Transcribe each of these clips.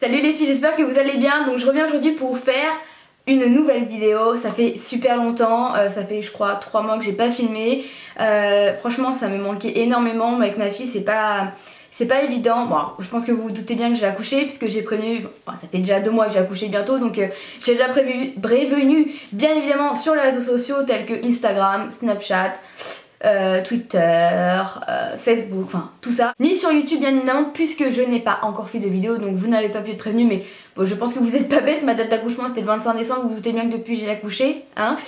Salut les filles, j'espère que vous allez bien. Donc je reviens aujourd'hui pour vous faire une nouvelle vidéo. Ça fait super longtemps, ça fait je crois 3 mois que j'ai pas filmé. Franchement ça me manquait énormément. Avec ma fille c'est pas évident. Bon, je pense que vous vous doutez bien que j'ai accouché puisque j'ai prévenu, ça fait déjà 2 mois que j'ai accouché bientôt, donc j'ai déjà prévenu bien évidemment sur les réseaux sociaux tels que Instagram, Snapchat, Twitter, Facebook, enfin tout ça. Ni sur YouTube bien évidemment puisque je n'ai pas encore fait de vidéo, donc vous n'avez pas pu être prévenu, mais bon, je pense que vous êtes pas bête. Ma date d'accouchement c'était le 25 décembre, vous vous doutez bien que depuis j'ai accouché, hein.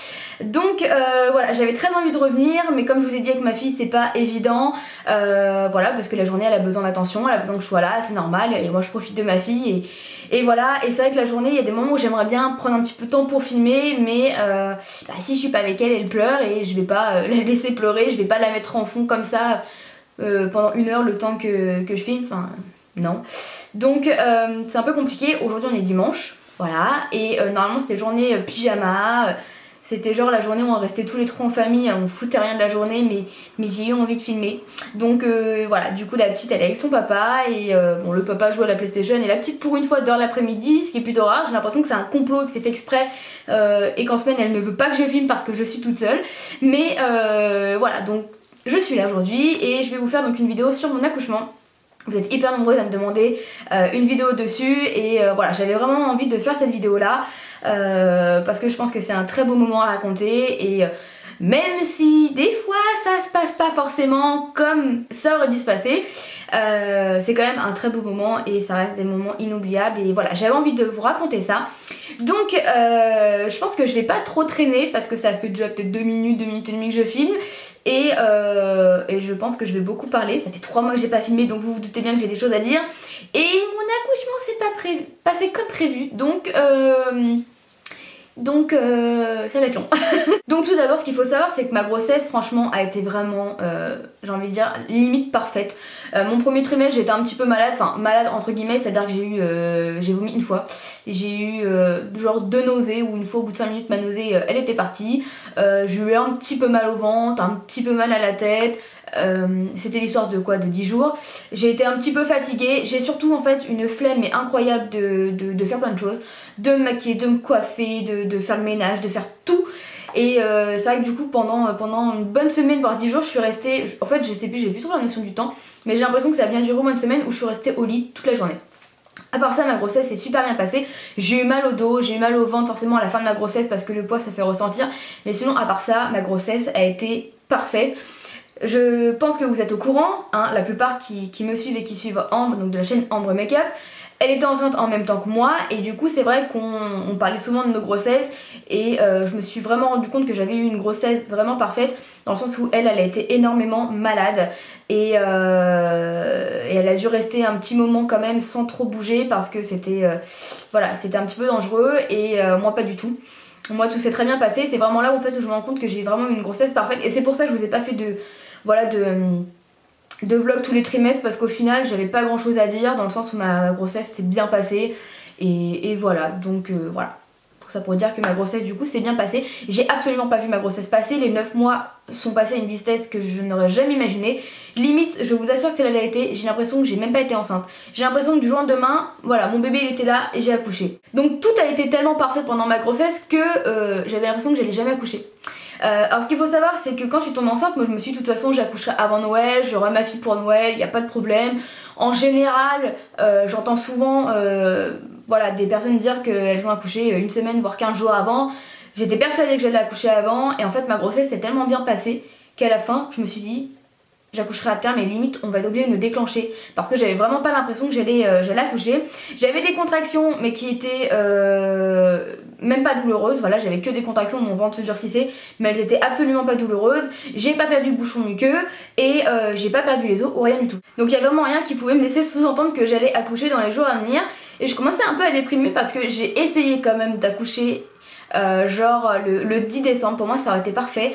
Donc voilà, j'avais très envie de revenir, mais comme je vous ai dit avec ma fille c'est pas évident, voilà, parce que la journée elle a besoin d'attention, elle a besoin que je sois là, c'est normal, et moi je profite de ma fille et voilà. Et c'est vrai que la journée il y a des moments où j'aimerais bien prendre un petit peu de temps pour filmer, mais si je suis pas avec elle, elle pleure et je vais pas la laisser pleurer, je vais pas la mettre en fond comme ça pendant 1 heure le temps que je filme, enfin non. Donc c'est un peu compliqué. Aujourd'hui on est dimanche, voilà, et normalement c'était journée pyjama, c'était genre la journée où on restait tous les 3 en famille, on foutait rien de la journée, mais j'ai eu envie de filmer. Donc voilà, du coup la petite elle est avec son papa et bon, le papa joue à la PlayStation et la petite pour une fois dort l'après-midi, ce qui est plutôt rare. J'ai l'impression que c'est un complot, que c'est fait exprès et qu'en semaine elle ne veut pas que je filme parce que je suis toute seule. Mais voilà, donc je suis là aujourd'hui et je vais vous faire donc une vidéo sur mon accouchement. Vous êtes hyper nombreuses à me demander une vidéo dessus et voilà, j'avais vraiment envie de faire cette vidéo là parce que je pense que c'est un très beau moment à raconter et même si des fois ça se passe pas forcément comme ça aurait dû se passer, c'est quand même un très beau moment et ça reste des moments inoubliables et voilà, j'avais envie de vous raconter ça. Donc je pense que je vais pas trop traîner parce que ça fait déjà peut-être 2 minutes et demie que je filme. Et je pense que je vais beaucoup parler. Ça fait 3 mois que j'ai pas filmé, donc vous vous doutez bien que j'ai des choses à dire. Et mon accouchement s'est pas passé comme prévu, donc ça va être long. Donc tout d'abord ce qu'il faut savoir c'est que ma grossesse franchement a été vraiment, j'ai envie de dire, limite parfaite. Mon premier trimestre j'étais un petit peu malade, enfin malade entre guillemets, c'est-à-dire que j'ai vomi 1 fois. J'ai eu genre 2 nausées où une fois au bout de 5 minutes ma nausée elle était partie. J'ai eu un petit peu mal au ventre, un petit peu mal à la tête. C'était l'histoire de quoi, de 10 jours. J'ai été un petit peu fatiguée, j'ai surtout en fait une flemme mais incroyable de faire plein de choses, de me maquiller, de me coiffer, de faire le ménage, de faire tout. Et c'est vrai que du coup pendant une bonne semaine voire 10 jours je suis restée, en fait je sais plus, j'ai plus trop la notion du temps, mais j'ai l'impression que ça a bien duré au moins une semaine où je suis restée au lit toute la journée. À part ça ma grossesse s'est super bien passée, j'ai eu mal au dos, j'ai eu mal au ventre forcément à la fin de ma grossesse parce que le poids se fait ressentir, mais sinon à part ça ma grossesse a été parfaite. Je pense que vous êtes au courant, hein, la plupart qui me suivent et qui suivent Ambre, donc de la chaîne Ambre Makeup, elle était enceinte en même temps que moi et du coup c'est vrai qu'on parlait souvent de nos grossesses et je me suis vraiment rendu compte que j'avais eu une grossesse vraiment parfaite dans le sens où elle a été énormément malade et elle a dû rester un petit moment quand même sans trop bouger parce que c'était voilà, c'était un petit peu dangereux et moi pas du tout. Moi tout s'est très bien passé, c'est vraiment là où, en fait, où je me rends compte que j'ai vraiment eu une grossesse parfaite et c'est pour ça que je vous ai pas fait de vlog tous les trimestres parce qu'au final j'avais pas grand chose à dire dans le sens où ma grossesse s'est bien passée et voilà, donc voilà. Tout ça pour dire que ma grossesse du coup s'est bien passée. J'ai absolument pas vu ma grossesse passer, les 9 mois sont passés à une vitesse que je n'aurais jamais imaginé. Limite, je vous assure que c'est la vérité, j'ai l'impression que j'ai même pas été enceinte. J'ai l'impression que du jour au lendemain, voilà, mon bébé il était là et j'ai accouché. Donc tout a été tellement parfait pendant ma grossesse que j'avais l'impression que j'allais jamais accoucher. Alors ce qu'il faut savoir c'est que quand je suis tombée enceinte, moi je me suis dit de toute façon j'accoucherai avant Noël, j'aurai ma fille pour Noël, il n'y a pas de problème. En général j'entends souvent voilà, des personnes dire qu'elles vont accoucher 1 semaine voire 15 jours avant. J'étais persuadée que j'allais accoucher avant et en fait ma grossesse s'est tellement bien passée qu'à la fin je me suis dit j'accoucherai à terme et limite on va être obligé de me déclencher parce que j'avais vraiment pas l'impression que j'allais accoucher. J'avais des contractions mais qui étaient même pas douloureuses, voilà, j'avais que des contractions, mon ventre se durcissait mais elles étaient absolument pas douloureuses. J'ai pas perdu le bouchon muqueux et j'ai pas perdu les os ou rien du tout. Donc il y a vraiment rien qui pouvait me laisser sous-entendre que j'allais accoucher dans les jours à venir et je commençais un peu à déprimer parce que j'ai essayé quand même d'accoucher genre le 10 décembre, pour moi ça aurait été parfait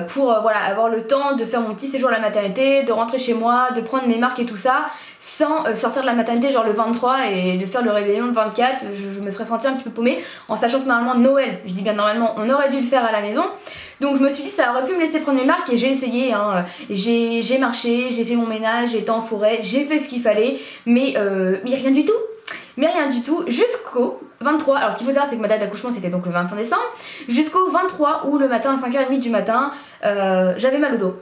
pour voilà, avoir le temps de faire mon petit séjour à la maternité, de rentrer chez moi, de prendre mes marques et tout ça sans sortir de la maternité genre le 23 et de faire le réveillon le 24. Je me serais sentie un petit peu paumée en sachant que normalement Noël, je dis bien normalement, on aurait dû le faire à la maison. Donc je me suis dit ça aurait pu me laisser prendre mes marques et j'ai essayé, hein. J'ai marché, j'ai fait mon ménage, j'ai été en forêt, j'ai fait ce qu'il fallait mais rien du tout. mais rien du tout jusqu'au 23. Alors ce qu'il faut savoir c'est que ma date d'accouchement c'était donc le 25 décembre, jusqu'au 23 où le matin à 5h30 du matin j'avais mal au dos.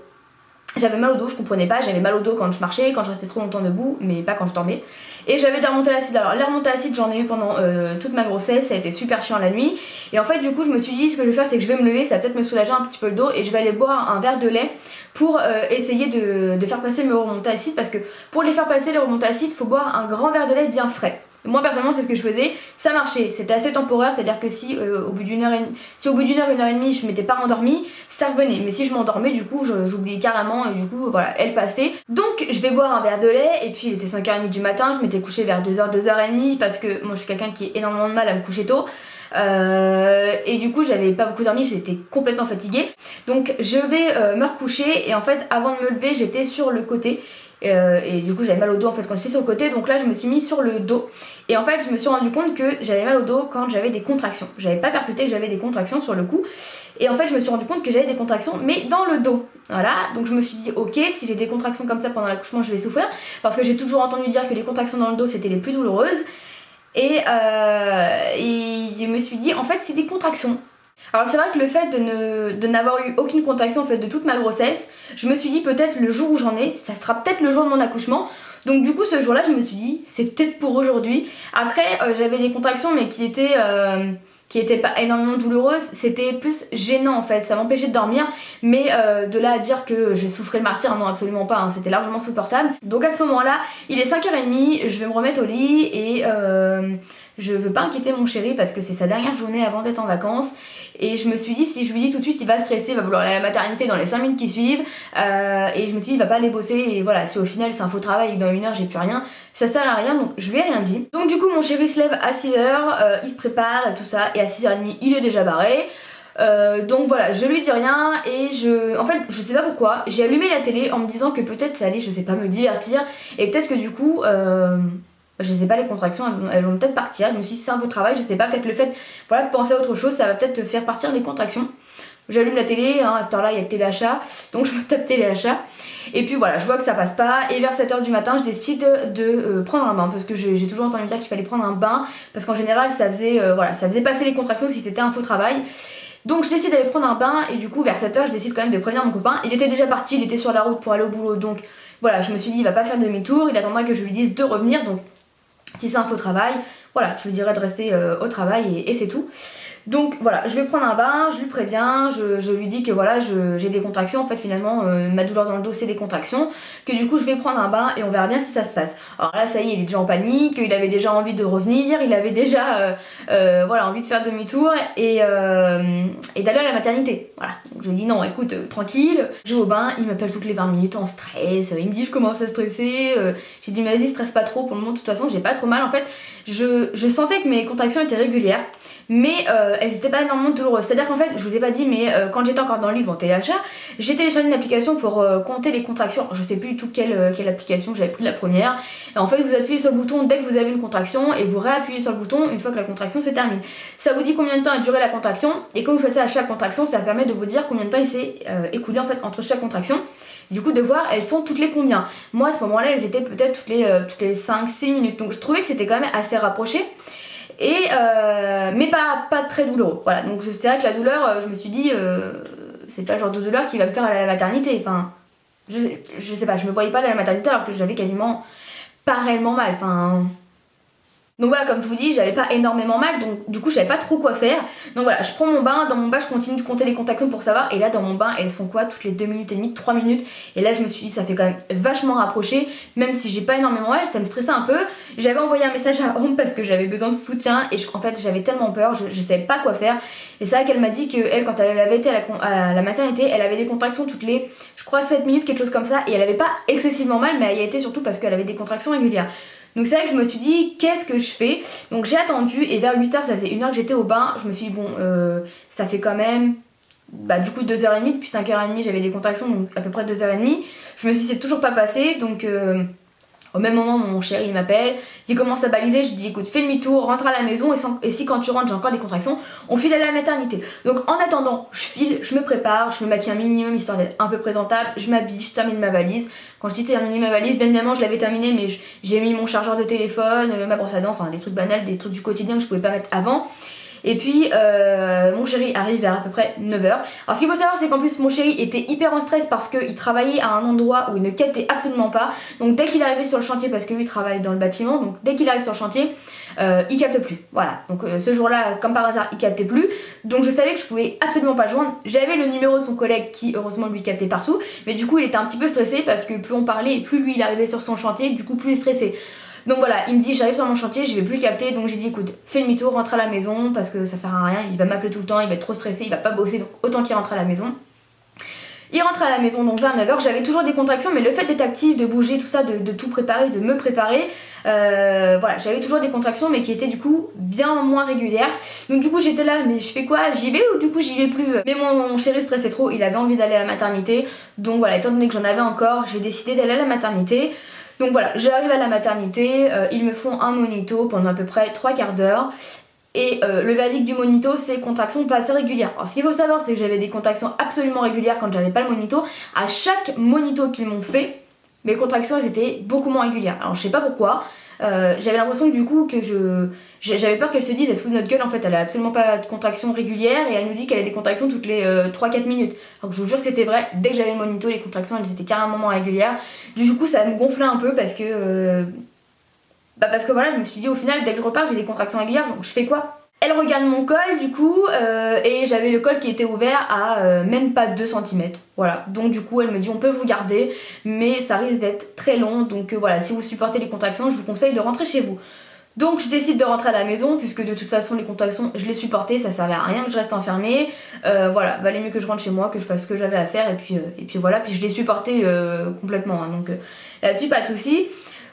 J'avais mal au dos, je comprenais pas, j'avais mal au dos quand je marchais, quand je restais trop longtemps debout, mais pas quand je dormais. Et j'avais des remontées d'acide. Alors les remontées d'acide j'en ai eu pendant toute ma grossesse, ça a été super chiant la nuit. Et en fait du coup je me suis dit ce que je vais faire c'est que je vais me lever, ça va peut-être me soulager un petit peu le dos et je vais aller boire un verre de lait pour essayer de faire passer mes remontées d'acide, parce que pour les faire passer les remontées d'acide, il faut boire un grand verre de lait bien frais. Moi personnellement c'est ce que je faisais, ça marchait, c'était assez temporaire, c'est à dire que si au bout d'une heure, une heure et demie je m'étais pas endormie, ça revenait, mais si je m'endormais du coup j'oubliais carrément et du coup voilà elle passait. Donc je vais boire un verre de lait et puis il était 5h30 du matin, je m'étais couchée vers 2h, 2h30 parce que moi je suis quelqu'un qui a énormément de mal à me coucher tôt. Et du coup j'avais pas beaucoup dormi, j'étais complètement fatiguée. Donc je vais me recoucher et en fait avant de me lever j'étais sur le côté. Et du coup j'avais mal au dos en fait quand j'étais sur le côté, donc là je me suis mis sur le dos et en fait je me suis rendu compte que j'avais mal au dos quand j'avais des contractions. J'avais pas percuté que j'avais des contractions sur le coup et en fait je me suis rendu compte que j'avais des contractions mais dans le dos. Voilà, donc je me suis dit ok, si j'ai des contractions comme ça pendant l'accouchement je vais souffrir, parce que j'ai toujours entendu dire que les contractions dans le dos c'était les plus douloureuses et je me suis dit en fait c'est des contractions. Alors c'est vrai que le fait de n'avoir eu aucune contraction en fait de toute ma grossesse, je me suis dit peut-être le jour où j'en ai, ça sera peut-être le jour de mon accouchement. Donc du coup ce jour là je me suis dit c'est peut-être pour aujourd'hui. Après j'avais des contractions mais qui étaient pas énormément douloureuses, c'était plus gênant en fait, ça m'empêchait de dormir, mais de là à dire que je souffrais le martyre, non absolument pas, hein, c'était largement supportable. Donc à ce moment là, il est 5h30, je vais me remettre au lit et je veux pas inquiéter mon chéri parce que c'est sa dernière journée avant d'être en vacances. Et je me suis dit si je lui dis tout de suite il va stresser, il va vouloir aller à la maternité dans les 5 minutes qui suivent, et je me suis dit il va pas aller bosser et voilà, si au final c'est un faux travail et que dans 1 heure j'ai plus rien, ça sert à rien, donc je lui ai rien dit. Donc du coup mon chéri se lève à 6h, il se prépare et tout ça, et à 6h30 il est déjà barré. Donc voilà, je lui dis rien et en fait je sais pas pourquoi, j'ai allumé la télé en me disant que peut-être ça allait, je sais pas, me divertir, et peut-être que du coup je sais pas, les contractions elles vont peut-être partir. Je me suis dit c'est un faux travail, je sais pas, peut-être le fait voilà, de penser à autre chose ça va peut-être te faire partir les contractions. J'allume la télé, hein, à cette heure là il y a que téléachat, donc je me tape téléachat. Et puis voilà, je vois que ça passe pas, et vers 7h du matin je décide de prendre un bain, parce que j'ai toujours entendu dire qu'il fallait prendre un bain, parce qu'en général ça faisait, voilà, ça faisait passer les contractions si c'était un faux travail. Donc je décide d'aller prendre un bain, et du coup vers 7h je décide quand même de prévenir mon copain. Il était déjà parti, il était sur la route pour aller au boulot, donc voilà, je me suis dit il va pas faire demi-tour, il attendra que je lui dise de revenir, donc si c'est un faux travail, voilà, je lui dirai de rester au travail et c'est tout. Donc voilà, je vais prendre un bain, je lui préviens, je lui dis que voilà, j'ai des contractions, en fait finalement ma douleur dans le dos c'est des contractions, que du coup je vais prendre un bain et on verra bien si ça se passe. Alors là ça y est, il est déjà en panique, il avait déjà envie de revenir, il avait déjà voilà, envie de faire demi-tour et d'aller à la maternité. Voilà, donc je lui dis non écoute, tranquille, je vais au bain, il m'appelle toutes les 20 minutes en stress, il me dit je commence à stresser, j'ai dit vas-y stresse pas trop, pour le moment de toute façon j'ai pas trop mal en fait, je sentais que mes contractions étaient régulières, mais elles étaient pas énormément douloureuses. C'est à dire qu'en fait, je vous ai pas dit, mais quand j'étais encore dans le lit devant téléachat, j'ai téléchargé une application pour compter les contractions. Je sais plus du tout quelle application, j'avais pris la première. Et en fait, vous appuyez sur le bouton dès que vous avez une contraction et vous réappuyez sur le bouton une fois que la contraction se termine. Ça vous dit combien de temps a duré la contraction, et quand vous faites ça à chaque contraction, ça permet de vous dire combien de temps il s'est écoulé en fait entre chaque contraction. Du coup de voir elles sont toutes les combien. Moi à ce moment là elles étaient peut-être toutes les 5-6 minutes, donc je trouvais que c'était quand même assez rapproché. Et mais pas très douloureux, voilà, donc c'est vrai que la douleur je me suis dit c'est pas le genre de douleur qui va me faire aller à la maternité, enfin je sais pas, je me voyais pas aller à la maternité alors que j'avais quasiment pas réellement mal, enfin. Donc voilà, comme je vous dis, j'avais pas énormément mal, donc du coup je savais pas trop quoi faire. Donc voilà, je prends mon bain, dans mon bain je continue de compter les contractions pour savoir, et là dans mon bain elles sont quoi, toutes les 2 minutes et demie, 3 minutes, et là je me suis dit ça fait quand même vachement rapproché, même si j'ai pas énormément mal, ça me stressait un peu. J'avais envoyé un message à Home parce que j'avais besoin de soutien, et en fait j'avais tellement peur, je savais pas quoi faire. Et c'est vrai qu'elle m'a dit que elle, quand elle avait été à la maternité, elle avait des contractions toutes les, je crois 7 minutes, quelque chose comme ça, et elle avait pas excessivement mal, mais elle y a été surtout parce qu'elle avait des contractions régulières. Donc c'est vrai que je me suis dit qu'est-ce que je fais. Donc j'ai attendu, et vers 8h, ça faisait 1 heure que j'étais au bain. Je me suis dit bon ça fait quand même du coup 2h30, depuis 5h30 j'avais des contractions, donc à peu près 2h30. Je me suis dit c'est toujours pas passé, donc Au même moment mon chéri il m'appelle, il commence à baliser, je dis écoute fais demi-tour, rentre à la maison et si quand tu rentres j'ai encore des contractions, on file à la maternité. Donc en attendant je file, je me prépare, je me maquille un minimum histoire d'être un peu présentable, je m'habille, je termine ma valise. Quand je dis terminer ma valise, bien évidemment je l'avais terminée mais j'ai mis mon chargeur de téléphone, ma brosse à dents, enfin des trucs banals, des trucs du quotidien que je pouvais pas mettre avant. Et puis mon chéri arrive vers à peu près 9h. Alors ce qu'il faut savoir c'est qu'en plus mon chéri était hyper en stress parce qu'il travaillait à un endroit où il ne captait absolument pas. Donc dès qu'il arrivait sur le chantier, parce que lui il travaille dans le bâtiment, donc dès qu'il arrive sur le chantier il capte plus. Voilà, donc ce jour là comme par hasard il captait plus. Donc je savais que je pouvais absolument pas le joindre. J'avais le numéro de son collègue qui heureusement lui captait partout. Mais du coup il était un petit peu stressé parce que plus on parlait et plus lui il arrivait sur son chantier, du coup plus il est stressé. Donc voilà, il me dit j'arrive sur mon chantier, je vais plus capter, donc j'ai dit écoute, fais demi-tour, rentre à la maison parce que ça sert à rien, il va m'appeler tout le temps, il va être trop stressé, il va pas bosser, donc autant qu'il rentre à la maison. Il rentre à la maison donc vers 9h, j'avais toujours des contractions mais le fait d'être active, de bouger, tout ça, de tout préparer, de me préparer, voilà, j'avais toujours des contractions mais qui étaient du coup bien moins régulières. Donc du coup j'étais là, mais je fais quoi? J'y vais ou du coup j'y vais plus? Mais mon chéri stressait trop, il avait envie d'aller à la maternité, donc voilà, étant donné que j'en avais encore, j'ai décidé d'aller à la maternité. Donc voilà, j'arrive à la maternité, ils me font un monito pendant à peu près 3/4 d'heure. Et le verdict du monito c'est contractions pas assez régulières. Alors ce qu'il faut savoir c'est que j'avais des contractions absolument régulières quand j'avais pas le monito. À chaque monito qu'ils m'ont fait, mes contractions elles étaient beaucoup moins régulières. Alors je sais pas pourquoi, j'avais l'impression du coup que j'avais peur qu'elle se dise elle se fout de notre gueule, en fait elle a absolument pas de contractions régulières et elle nous dit qu'elle a des contractions toutes les 3-4 minutes. Alors que je vous jure que c'était vrai, dès que j'avais le monito les contractions elles étaient carrément moins régulières. Du coup ça me gonflait un peu parce que voilà, je me suis dit au final dès que je repars j'ai des contractions régulières, donc je fais quoi? Elle regarde mon col du coup et j'avais le col qui était ouvert à même pas 2 cm. Voilà, donc du coup elle me dit on peut vous garder mais ça risque d'être très long, donc voilà, si vous supportez les contractions je vous conseille de rentrer chez vous. Donc je décide de rentrer à la maison puisque de toute façon les contractions je les supportais, ça servait à rien que je reste enfermée. Voilà, valait mieux que je rentre chez moi, que je fasse ce que j'avais à faire et puis voilà, puis je les supportais complètement hein, donc là-dessus pas de soucis.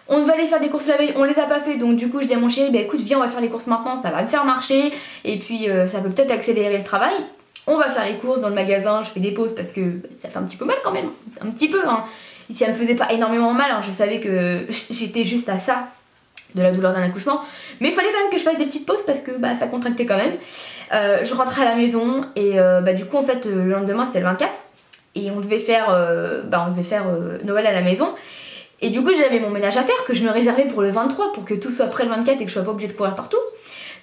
On va aller faire des courses la veille, on les a pas fait donc du coup je dis à mon chéri bah écoute viens on va faire les courses maintenant, ça va me faire marcher et puis ça peut peut-être accélérer le travail. On va faire les courses dans le magasin, je fais des pauses parce que ça fait un petit peu mal quand même, un petit peu hein. Si ça me faisait pas énormément mal, hein, je savais que j'étais juste à ça de la douleur d'un accouchement, mais il fallait quand même que je fasse des petites pauses parce que ça contractait quand même. Je rentrais à la maison et du coup en fait le lendemain c'était le 24 et on devait faire Noël à la maison. Et du coup j'avais mon ménage à faire que je me réservais pour le 23 pour que tout soit prêt le 24 et que je sois pas obligée de courir partout.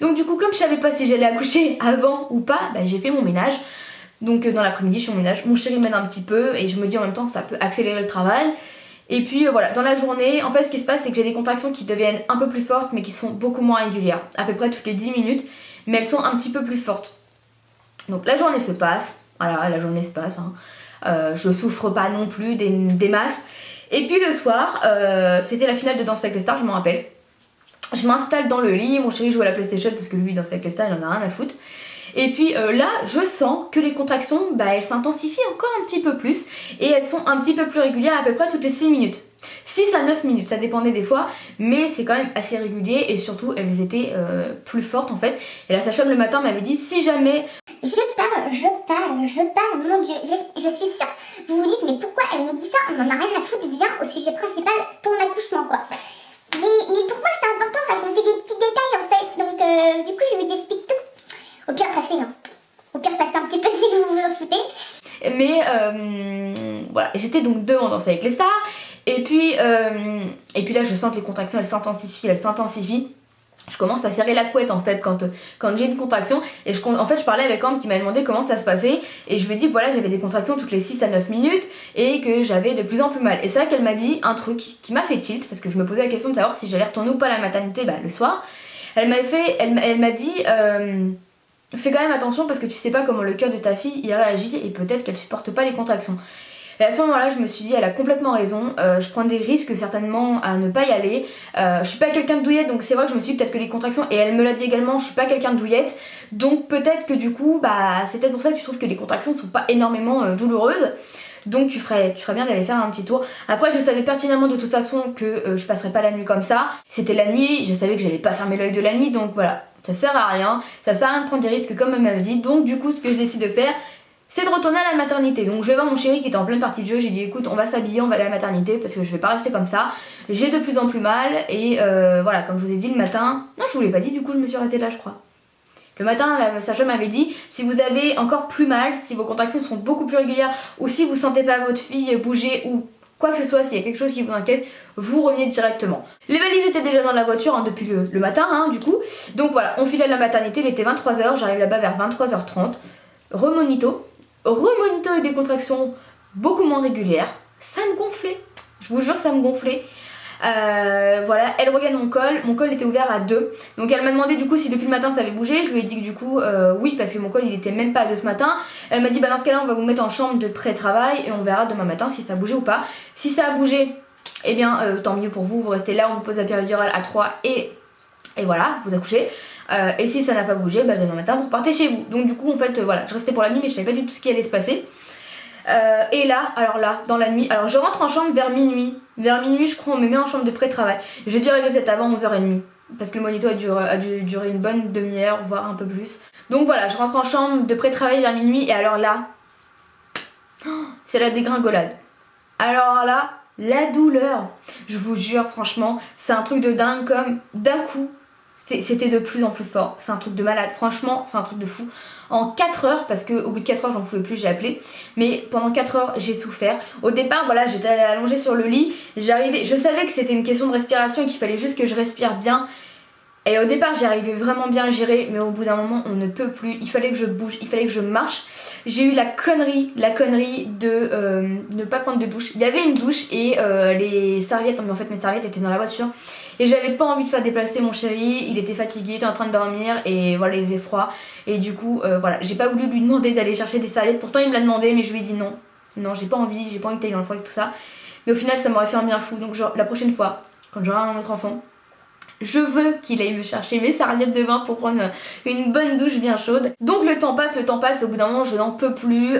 Donc du coup comme je savais pas si j'allais accoucher avant ou pas, j'ai fait mon ménage. Donc dans l'après-midi je fais mon ménage, mon chéri m'aide un petit peu et je me dis en même temps que ça peut accélérer le travail. Et puis voilà, dans la journée, en fait ce qui se passe c'est que j'ai des contractions qui deviennent un peu plus fortes mais qui sont beaucoup moins régulières. À peu près toutes les 10 minutes, mais elles sont un petit peu plus fortes. Donc la journée se passe, voilà la journée se passe, hein. Je souffre pas non plus des masses. Et puis le soir, c'était la finale de Danse avec les stars, je m'en rappelle. Je m'installe dans le lit, mon chéri joue à la PlayStation parce que lui, Danse avec les stars, il en a rien à foutre. Et puis là, je sens que les contractions, elles s'intensifient encore un petit peu plus. Et elles sont un petit peu plus régulières à peu près toutes les 6 minutes. 6 à 9 minutes, ça dépendait des fois, mais c'est quand même assez régulier et surtout elles étaient plus fortes en fait. Et la sage-femme le matin m'avait dit si jamais... Je parle, mon Dieu, je suis sûre. Vous vous dites mais pourquoi elle nous dit ça? On en a rien à foutre, viens au sujet principal, ton accouchement quoi. Mais pourquoi c'est important de raconter des petits détails en fait? Donc du coup je vous explique tout. Au pire passez hein. Au pire passez un petit peu si vous vous en foutez. Mais voilà, j'étais donc devant Danse avec les stars. Et puis là je sens que les contractions elles s'intensifient. Je commence à serrer la couette en fait quand j'ai une contraction. Et en fait je parlais avec Ambre qui m'a demandé comment ça se passait. Et je lui ai dit que voilà j'avais des contractions toutes les 6 à 9 minutes. Et que j'avais de plus en plus mal. Et c'est là qu'elle m'a dit un truc qui m'a fait tilt. Parce que je me posais la question de savoir si j'allais retourner ou pas à la maternité le soir. Elle m'a dit fais quand même attention parce que tu sais pas comment le cœur de ta fille il réagit. Et peut-être qu'elle supporte pas les contractions. Et à ce moment là je me suis dit elle a complètement raison, je prends des risques certainement à ne pas y aller. Je suis pas quelqu'un de douillette donc c'est vrai que je me suis dit peut-être que les contractions, et elle me l'a dit également, je suis pas quelqu'un de douillette. Donc peut-être que du coup c'est peut-être pour ça que tu trouves que les contractions ne sont pas énormément douloureuses. Donc tu ferais bien d'aller faire un petit tour. Après je savais pertinemment de toute façon que je passerais pas la nuit comme ça. C'était la nuit, je savais que j'allais pas fermer l'œil de la nuit donc voilà. Ça sert à rien de prendre des risques comme elle m'avait dit. Donc du coup ce que je décide de faire c'est de retourner à la maternité. Donc je vais voir mon chéri qui était en pleine partie de jeu, j'ai dit écoute on va s'habiller, on va aller à la maternité parce que je vais pas rester comme ça. J'ai de plus en plus mal et voilà, comme je vous ai dit le matin, non je vous l'ai pas dit, du coup je me suis arrêtée là je crois. Le matin, la sage-femme m'avait dit, si vous avez encore plus mal, si vos contractions sont beaucoup plus régulières ou si vous sentez pas votre fille bouger ou quoi que ce soit, s'il y a quelque chose qui vous inquiète, vous revenez directement. Les valises étaient déjà dans la voiture hein, depuis le matin hein, du coup. Donc voilà, on filait à la maternité, il était 23h, j'arrive là-bas vers 23h30. Remonito avec des contractions beaucoup moins régulières. Ça me gonflait, je vous jure ça me gonflait. Voilà, elle regarde mon col était ouvert à 2. Donc elle m'a demandé du coup si depuis le matin ça avait bougé. Je lui ai dit que du coup oui parce que mon col il était même pas à 2 ce matin. Elle m'a dit bah dans ce cas là on va vous mettre en chambre de pré-travail et on verra demain matin si ça a bougé ou pas. Si ça a bougé, eh bien tant mieux pour vous, vous restez là, on vous pose la péridurale à 3 et voilà, vous accouchez. Et si ça n'a pas bougé, bah demain matin vous repartez chez vous. Donc du coup en fait voilà, je restais pour la nuit mais je savais pas du tout ce qui allait se passer. Et là, dans la nuit, alors je rentre en chambre vers minuit. Vers minuit, je crois, on me met en chambre de pré-travail. J'ai dû arriver peut-être avant 11h30. Parce que le monito a dû durer une bonne demi-heure, voire un peu plus. Donc voilà, je rentre en chambre de pré-travail vers minuit. Et alors là, c'est la dégringolade. Alors là, la douleur. Je vous jure, franchement, c'est un truc de dingue comme d'un coup. C'était de plus en plus fort, c'est un truc de malade, franchement c'est un truc de fou. En 4 heures, parce qu'au bout de 4 heures j'en pouvais plus, j'ai appelé, mais pendant 4 heures j'ai souffert. Au départ voilà, j'étais allongée sur le lit, j'arrivais, je savais que c'était une question de respiration et qu'il fallait juste que je respire bien. Et au départ j'y arrivais vraiment bien à gérer, mais au bout d'un moment on ne peut plus, il fallait que je bouge, il fallait que je marche. J'ai eu la connerie de ne pas prendre de douche. Il y avait une douche et les serviettes, mais en fait mes serviettes étaient dans la voiture. Et j'avais pas envie de faire déplacer mon chéri, il était fatigué, il était en train de dormir et voilà il faisait froid. Et du coup voilà, j'ai pas voulu lui demander d'aller chercher des serviettes, pourtant il me l'a demandé mais je lui ai dit non. Non j'ai pas envie que t'ailles dans le froid et tout ça. Mais au final ça m'aurait fait un bien fou, donc genre, la prochaine fois, quand j'aurai un autre enfant, je veux qu'il aille me chercher mes serviettes de bain pour prendre une bonne douche bien chaude. Donc le temps passe, au bout d'un moment je n'en peux plus.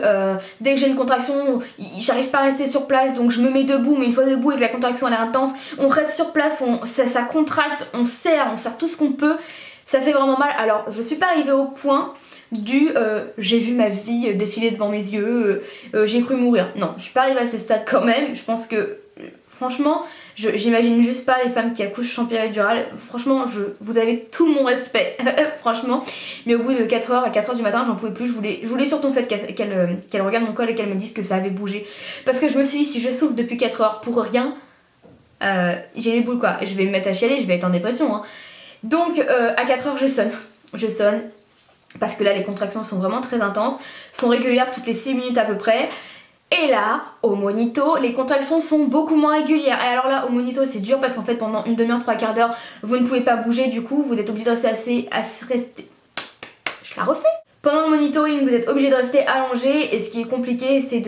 Dès que j'ai une contraction, j'arrive pas à rester sur place, donc je me mets debout, mais une fois debout et que la contraction elle est intense, on reste sur place, ça contracte, on serre tout ce qu'on peut. Ça fait vraiment mal. Alors je suis pas arrivée au point du j'ai vu ma vie défiler devant mes yeux, j'ai cru mourir. Non, je suis pas arrivée à ce stade quand même. Je pense que franchement, j'imagine juste pas les femmes qui accouchent sans péridurale. Franchement, vous avez tout mon respect, franchement. Mais au bout de 4 heures, à 4 heures du matin, j'en pouvais plus. Je voulais surtout en fait qu'elle regarde mon col et qu'elle me dise que ça avait bougé. Parce que je me suis dit, si je souffre depuis 4 heures pour rien, j'ai les boules quoi. Je vais me mettre à chialer, je vais être en dépression. Hein. Donc à 4 heures, je sonne. Parce que là, les contractions sont vraiment très intenses, sont régulières toutes les 6 minutes à peu près. Et là, au monito, les contractions sont beaucoup moins régulières. Et alors là, au monito, c'est dur parce qu'en fait, pendant une demi-heure, 3/4 d'heure, vous ne pouvez pas bouger. Du coup, vous êtes obligé de rester rester... Je la refais. Pendant le monitoring, vous êtes obligé de rester allongé. Et ce qui est compliqué, c'est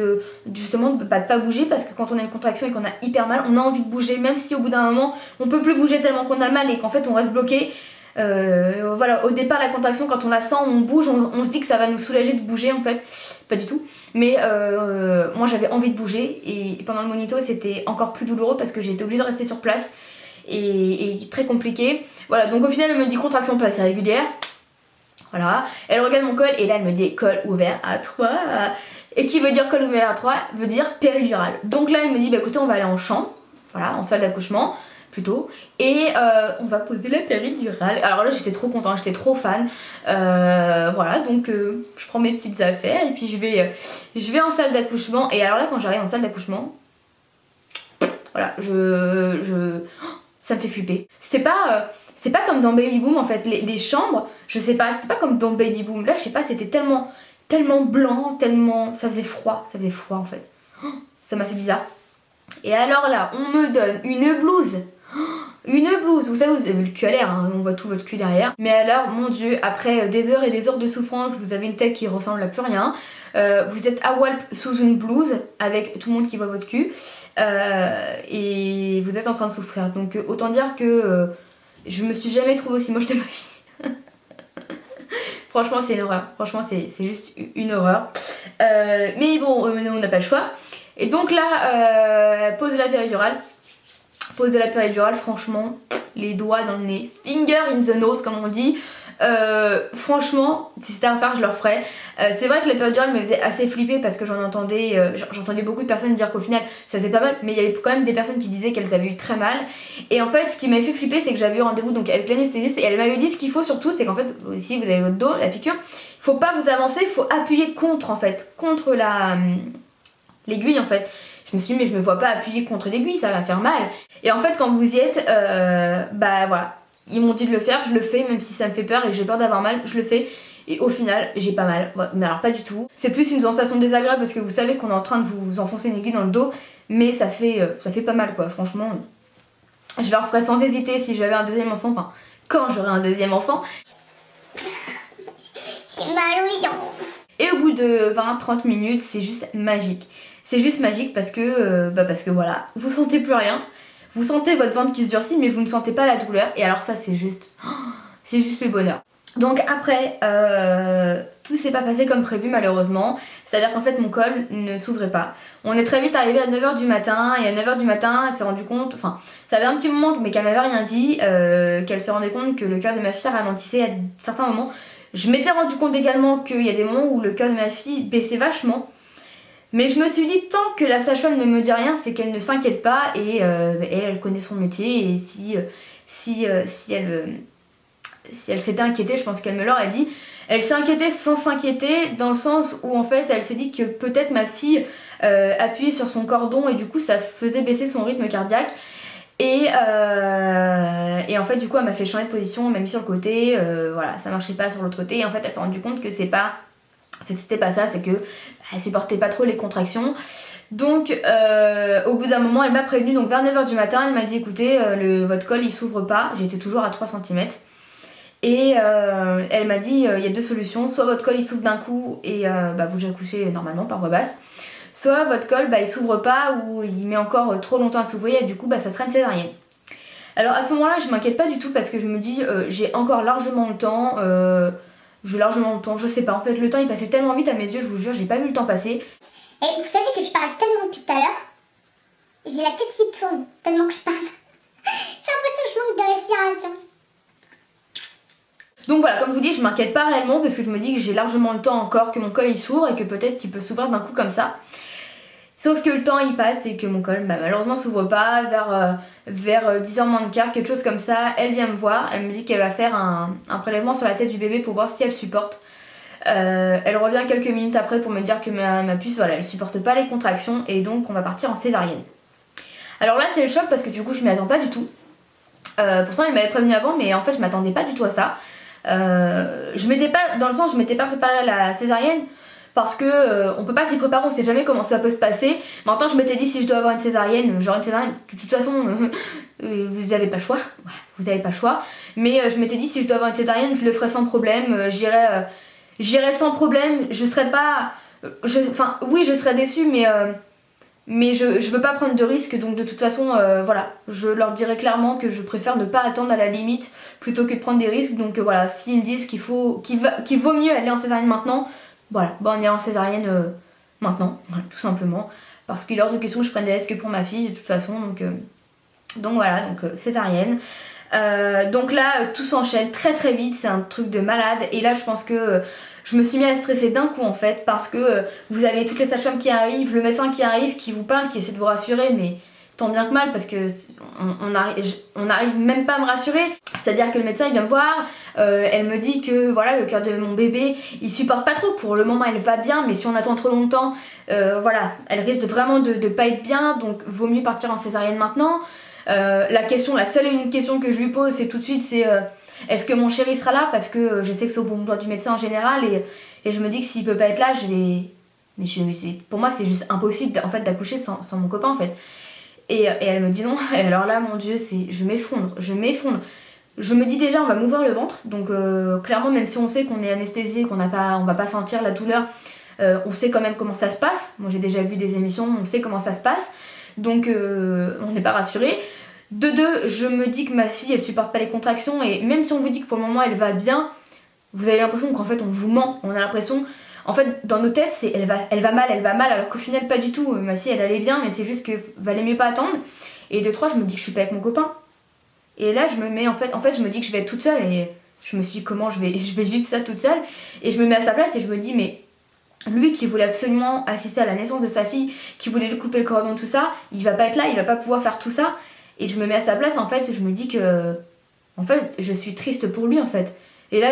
justement de pas bouger. Parce que quand on a une contraction et qu'on a hyper mal, on a envie de bouger. Même si au bout d'un moment, on peut plus bouger tellement qu'on a mal et qu'en fait, on reste bloqué. Voilà, au départ la contraction quand on la sent, on bouge, on se dit que ça va nous soulager de bouger en fait, pas du tout. Mais moi j'avais envie de bouger et pendant le monito c'était encore plus douloureux parce que j'étais obligée de rester sur place et très compliqué. Voilà, donc au final elle me dit contraction pas assez régulière. Voilà, elle regarde mon col et là elle me dit col ouvert à 3. Et qui veut dire col ouvert à 3 veut dire péridurale. Donc là elle me dit bah écoutez on va aller en chambre, voilà, en salle d'accouchement plutôt, et on va poser la péridurale. Alors là j'étais trop contente, j'étais trop fan. Voilà, donc je prends mes petites affaires et puis je vais en salle d'accouchement. Et alors là quand j'arrive en salle d'accouchement, voilà, ça me fait flipper. C'est pas comme dans Baby Boom en fait, les chambres, je sais pas, c'était pas comme dans Baby Boom. Là je sais pas, c'était tellement blanc, tellement... ça faisait froid en fait. Ça m'a fait bizarre. Et alors là, on me donne une blouse. Une blouse, vous savez, vous avez le cul à l'air, hein, on voit tout votre cul derrière. Mais alors, mon dieu, après des heures et des heures de souffrance, vous avez une tête qui ressemble à plus rien. Vous êtes à Walp sous une blouse avec tout le monde qui voit votre cul. Et vous êtes en train de souffrir. Donc autant dire que je me suis jamais trouvée aussi moche de ma vie. Franchement, c'est une horreur. Franchement, c'est juste une horreur. Mais bon, on n'a pas le choix. Et donc là, pose de la péridurale. Pose de la péridurale, franchement, les doigts dans le nez. Finger in the nose, comme on dit. Franchement, si c'était à refaire, je le referais. C'est vrai que la péridurale me faisait assez flipper parce que j'entendais beaucoup de personnes dire qu'au final ça faisait pas mal, mais il y avait quand même des personnes qui disaient qu'elles avaient eu très mal. Et en fait, ce qui m'a fait flipper, c'est que j'avais eu rendez-vous donc avec l'anesthésiste et elle m'avait dit ce qu'il faut surtout, c'est qu'en fait, si vous avez votre dos, la piqûre, il faut pas vous avancer, il faut appuyer contre en fait, contre l'aiguille en fait. Je me suis dit mais je me vois pas appuyer contre l'aiguille, ça va faire mal. Et en fait quand vous y êtes, bah voilà, ils m'ont dit de le faire, je le fais même si ça me fait peur et que j'ai peur d'avoir mal, je le fais. Et au final j'ai pas mal, mais alors pas du tout. C'est plus une sensation désagréable parce que vous savez qu'on est en train de vous enfoncer une aiguille dans le dos, mais ça fait pas mal quoi, franchement. Je le referais sans hésiter si j'avais un deuxième enfant, enfin quand j'aurai un deuxième enfant. J'ai mal aux jambes. Et au bout de 20-30 minutes, c'est juste magique. C'est juste magique parce que voilà, vous sentez plus rien. Vous sentez votre ventre qui se durcit mais vous ne sentez pas la douleur. Et alors ça c'est juste le bonheur. Donc après, tout s'est pas passé comme prévu malheureusement. C'est-à-dire qu'en fait mon col ne s'ouvrait pas. On est très vite arrivé à 9h du matin. Et à 9h du matin, elle s'est rendue compte, enfin ça avait un petit moment mais qu'elle m'avait rien dit, qu'elle se rendait compte que le cœur de ma fille ralentissait à certains moments. Je m'étais rendu compte également qu'il y a des moments où le cœur de ma fille baissait vachement. Mais je me suis dit, tant que la sage-femme ne me dit rien, c'est qu'elle ne s'inquiète pas et elle connaît son métier. Et si elle s'était inquiétée, je pense qu'elle me l'aurait dit. Elle s'est inquiétée sans s'inquiéter, dans le sens où en fait elle s'est dit que peut-être ma fille appuyait sur son cordon et du coup ça faisait baisser son rythme cardiaque. Et en fait du coup elle m'a fait changer de position, elle m'a mis sur le côté, voilà, ça marchait pas sur l'autre côté. Et en fait elle s'est rendue compte que c'était pas ça, c'est que elle supportait pas trop les contractions. Donc au bout d'un moment elle m'a prévenue, donc vers 9h du matin elle m'a dit écoutez votre col il s'ouvre pas, j'étais toujours à 3 cm. Et elle m'a dit il y a deux solutions, soit votre col il s'ouvre d'un coup et vous accouchez normalement par voie basse, soit votre col il s'ouvre pas ou il met encore trop longtemps à s'ouvrir et du coup ça sera une césarienne. Alors à ce moment là je m'inquiète pas du tout parce que je me dis j'ai encore largement le temps, je sais pas, en fait le temps il passait tellement vite à mes yeux, je vous jure j'ai pas vu le temps passer. Et vous savez que je parle tellement depuis tout à l'heure, j'ai la tête qui tourne tellement que je parle. J'ai l'impression que je manque de respiration. Donc voilà, comme je vous dis, je m'inquiète pas réellement parce que je me dis que j'ai largement le temps encore, que mon col il s'ouvre et que peut-être qu'il peut s'ouvrir d'un coup comme ça. Sauf que le temps il passe et que mon col malheureusement s'ouvre pas. Vers 10h moins de quart, quelque chose comme ça, elle vient me voir, elle me dit qu'elle va faire un prélèvement sur la tête du bébé pour voir si elle supporte. Elle revient quelques minutes après pour me dire que ma puce, voilà, elle supporte pas les contractions et donc on va partir en césarienne. Alors là c'est le choc parce que du coup je m'y attends pas du tout. Pourtant elle m'avait prévenu avant mais en fait je m'attendais pas du tout à ça. Je m'étais pas préparée à la césarienne parce que on peut pas s'y préparer, on sait jamais comment ça peut se passer. Maintenant je m'étais dit si je dois avoir une césarienne, j'aurai une césarienne. De toute façon vous avez pas le choix, voilà, vous avez pas le choix. Mais je m'étais dit si je dois avoir une césarienne, je le ferai sans problème, j'irai sans problème, je serai pas, oui je serai déçue mais je veux pas prendre de risques, donc de toute façon voilà, je leur dirai clairement que je préfère ne pas attendre à la limite plutôt que de prendre des risques. Donc voilà, s'ils me disent qu'il vaut mieux aller en césarienne maintenant, voilà, on ira en césarienne maintenant, voilà, tout simplement, parce qu'il est hors de question que je prenne des risques pour ma fille de toute façon, donc voilà, césarienne. Donc là tout s'enchaîne très très vite, c'est un truc de malade. Et là je pense que je me suis mis à stresser d'un coup en fait, parce que vous avez toutes les sages-femmes qui arrivent, le médecin qui arrive, qui vous parle, qui essaie de vous rassurer, mais tant bien que mal parce que on arrive même pas à me rassurer. C'est-à-dire que le médecin il vient me voir, elle me dit que voilà, le cœur de mon bébé il supporte pas trop, pour le moment elle va bien, mais si on attend trop longtemps, voilà, elle risque vraiment de pas être bien, donc vaut mieux partir en césarienne maintenant. La seule et unique question que je lui pose c'est tout de suite c'est est-ce que mon chéri sera là, parce que je sais que c'est au bon vouloir du médecin en général et je me dis que s'il peut pas être là pour moi c'est juste impossible en fait d'accoucher sans mon copain en fait. Et elle me dit non, et alors là mon dieu je m'effondre. Je me dis déjà on va m'ouvrir le ventre, donc clairement même si on sait qu'on est anesthésié, on va pas sentir la douleur, on sait quand même comment ça se passe. Moi j'ai déjà vu des émissions, on sait comment ça se passe, donc on n'est pas rassuré. De deux, je me dis que ma fille elle supporte pas les contractions, et même si on vous dit que pour le moment elle va bien, vous avez l'impression qu'en fait on vous ment. On a l'impression, en fait dans nos têtes c'est elle va mal, alors qu'au final pas du tout. Ma fille elle allait bien, mais c'est juste que valait mieux pas attendre. Et de trois, je me dis que je suis pas avec mon copain. Et là je me mets en fait je me dis que je vais être toute seule, et je me suis dit comment je vais vivre ça toute seule. Et je me mets à sa place et je me dis mais lui qui voulait absolument assister à la naissance de sa fille, qui voulait lui couper le cordon, tout ça, il va pas être là, il va pas pouvoir faire tout ça. Et je me mets à sa place en fait, je me dis que en fait je suis triste pour lui en fait. Et là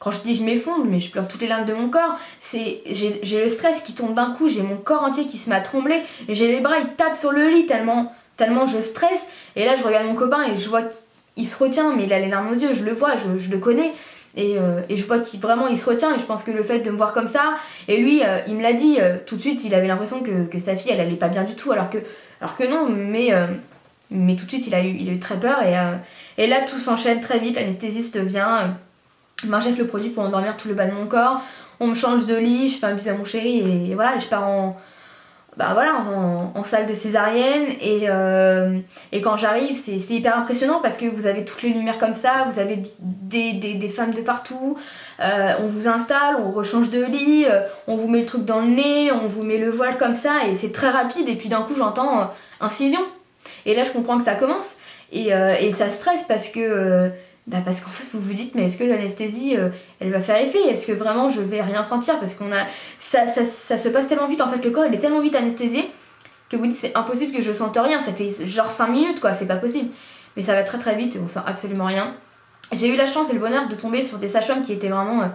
quand je dis je m'effondre, mais je pleure toutes les larmes de mon corps. J'ai le stress qui tombe d'un coup, j'ai mon corps entier qui se met à trembler, j'ai les bras, ils tapent sur le lit tellement je stresse. Et là je regarde mon copain et je vois qu'il se retient, mais il a les larmes aux yeux, je le vois, je le connais. Et je vois qu'il vraiment il se retient, et je pense que le fait de me voir comme ça, et lui il me l'a dit tout de suite, il avait l'impression que sa fille elle allait pas bien du tout, alors que non, mais tout de suite il a eu très peur. Et là tout s'enchaîne très vite, l'anesthésiste vient, m'injecte le produit pour endormir tout le bas de mon corps, on me change de lit, je fais un bisou à mon chéri et voilà, je pars en salle de césarienne. Et quand j'arrive c'est hyper impressionnant parce que vous avez toutes les lumières comme ça, vous avez des femmes de partout, on vous installe, on rechange de lit, on vous met le truc dans le nez, on vous met le voile comme ça et c'est très rapide. Et puis d'un coup j'entends incision et là je comprends que ça commence et ça stresse parce que parce qu'en fait vous vous dites mais est-ce que l'anesthésie elle va faire effet, est-ce que vraiment je vais rien sentir, parce qu'on a ça se passe tellement vite en fait, le corps il est tellement vite anesthésié que vous dites c'est impossible que je sente rien, ça fait genre 5 minutes quoi, c'est pas possible, mais ça va très très vite et on sent absolument rien. J'ai eu la chance et le bonheur de tomber sur des sages-femmes qui étaient vraiment